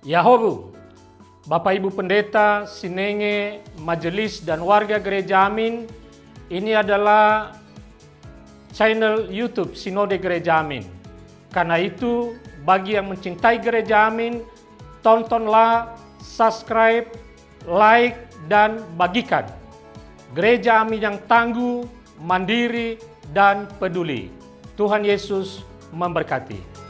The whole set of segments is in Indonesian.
Yahobu, Bapak Ibu Pendeta, Sinenge, Majelis dan warga Gereja Amin, ini adalah channel YouTube Sinode Gereja Amin. Karena itu, bagi yang mencintai Gereja Amin, tontonlah, subscribe, like, dan bagikan. Gereja Amin yang tangguh, mandiri, dan peduli. Tuhan Yesus memberkati.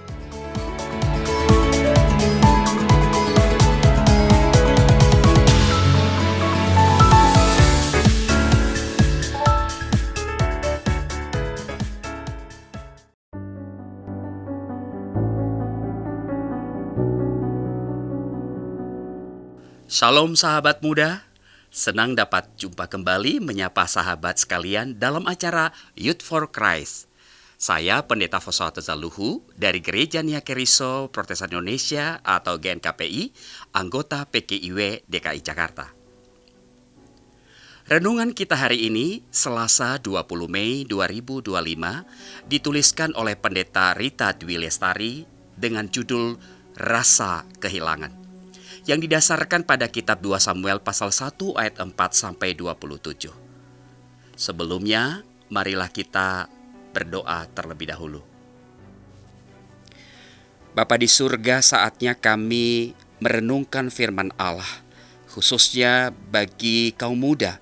Shalom sahabat muda, senang dapat jumpa kembali menyapa sahabat sekalian dalam acara Youth for Christ. Saya Pendeta Fosawato Zaluhu dari Gereja Niakeriso Protestan Indonesia atau GNKPI, anggota PKIW DKI Jakarta. Renungan kita hari ini, Selasa 20 Mei 2025, dituliskan oleh Pendeta Rita Dwi Lestari dengan judul Rasa Kehilangan, yang didasarkan pada kitab 2 Samuel pasal 1 ayat 4-27. Sebelumnya, marilah kita berdoa terlebih dahulu. Bapa di surga, saatnya kami merenungkan firman Allah, khususnya bagi kaum muda.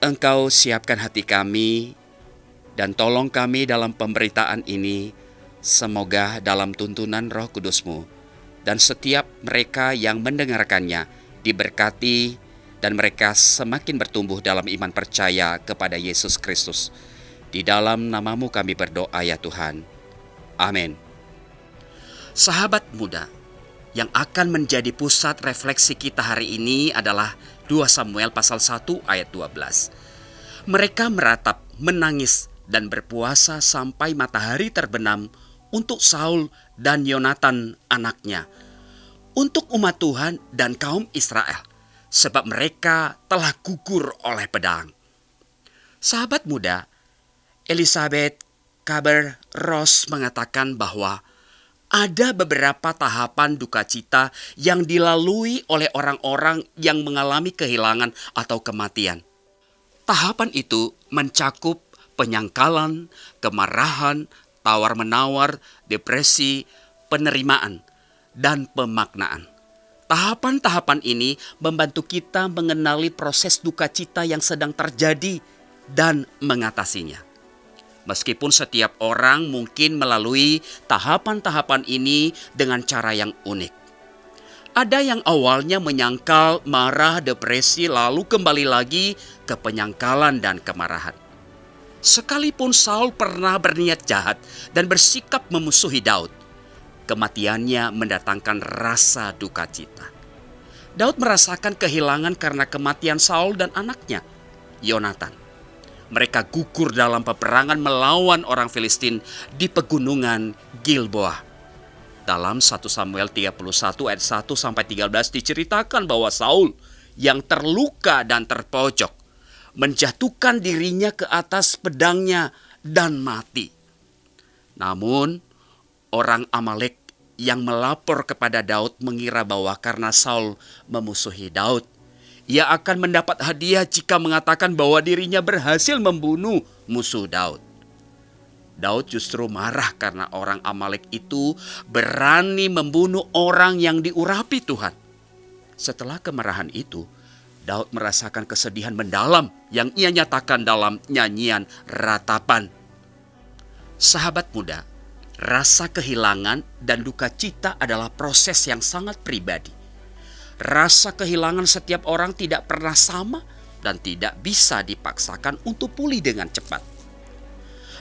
Engkau siapkan hati kami dan tolong kami dalam pemberitaan ini, semoga dalam tuntunan Roh Kudus-Mu dan setiap mereka yang mendengarkannya diberkati dan mereka semakin bertumbuh dalam iman percaya kepada Yesus Kristus. Di dalam nama-Mu kami berdoa ya Tuhan. Amin. Sahabat muda, yang akan menjadi pusat refleksi kita hari ini adalah 2 Samuel pasal 1 ayat 12. Mereka meratap, menangis, dan berpuasa sampai matahari terbenam untuk Saul dan Yonatan anaknya, untuk umat Tuhan dan kaum Israel, sebab mereka telah gugur oleh pedang. Sahabat muda, Elizabeth Kübler-Ross mengatakan bahwa ada beberapa tahapan duka cita yang dilalui oleh orang-orang yang mengalami kehilangan atau kematian. Tahapan itu mencakup penyangkalan, kemarahan, tawar-menawar, depresi, penerimaan, dan pemaknaan. Tahapan-tahapan ini membantu kita mengenali proses duka cita yang sedang terjadi dan mengatasinya. Meskipun setiap orang mungkin melalui tahapan-tahapan ini dengan cara yang unik. Ada yang awalnya menyangkal, marah, depresi, lalu kembali lagi ke penyangkalan dan kemarahan. Sekalipun Saul pernah berniat jahat dan bersikap memusuhi Daud, kematiannya mendatangkan rasa duka cita. Daud merasakan kehilangan karena kematian Saul dan anaknya, Yonatan. Mereka gugur dalam peperangan melawan orang Filistin di pegunungan Gilboa. Dalam 1 Samuel 31 ayat 1-13 diceritakan bahwa Saul yang terluka dan terpojok menjatuhkan dirinya ke atas pedangnya dan mati. Namun, orang Amalek yang melapor kepada Daud mengira bahwa karena Saul memusuhi Daud, ia akan mendapat hadiah jika mengatakan bahwa dirinya berhasil membunuh musuh Daud. Daud justru marah karena orang Amalek itu berani membunuh orang yang diurapi Tuhan. Setelah kemarahan itu, Daud merasakan kesedihan mendalam yang ia nyatakan dalam nyanyian ratapan. Sahabat muda, rasa kehilangan dan duka cita adalah proses yang sangat pribadi. Rasa kehilangan setiap orang tidak pernah sama dan tidak bisa dipaksakan untuk pulih dengan cepat.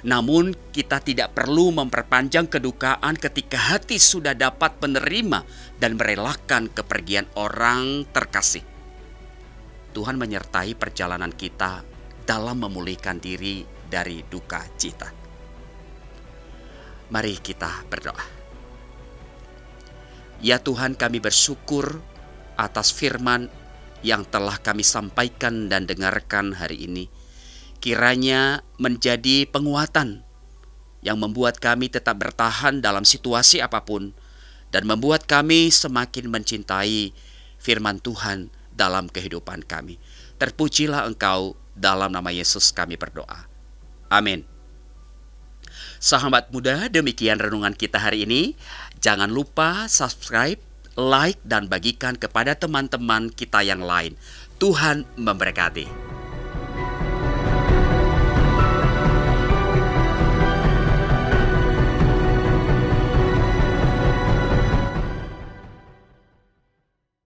Namun kita tidak perlu memperpanjang kedukaan ketika hati sudah dapat menerima dan merelakan kepergian orang terkasih. Tuhan menyertai perjalanan kita dalam memulihkan diri dari duka cita. Mari kita berdoa. Ya Tuhan, kami bersyukur atas firman yang telah kami sampaikan dan dengarkan hari ini. Kiranya menjadi penguatan yang membuat kami tetap bertahan dalam situasi apapun dan membuat kami semakin mencintai firman Tuhan dalam kehidupan kami. Terpujilah Engkau, dalam nama Yesus kami berdoa. Amin. Sahabat muda, demikian renungan kita hari ini. Jangan lupa subscribe, like, dan bagikan kepada teman-teman kita yang lain. Tuhan memberkati.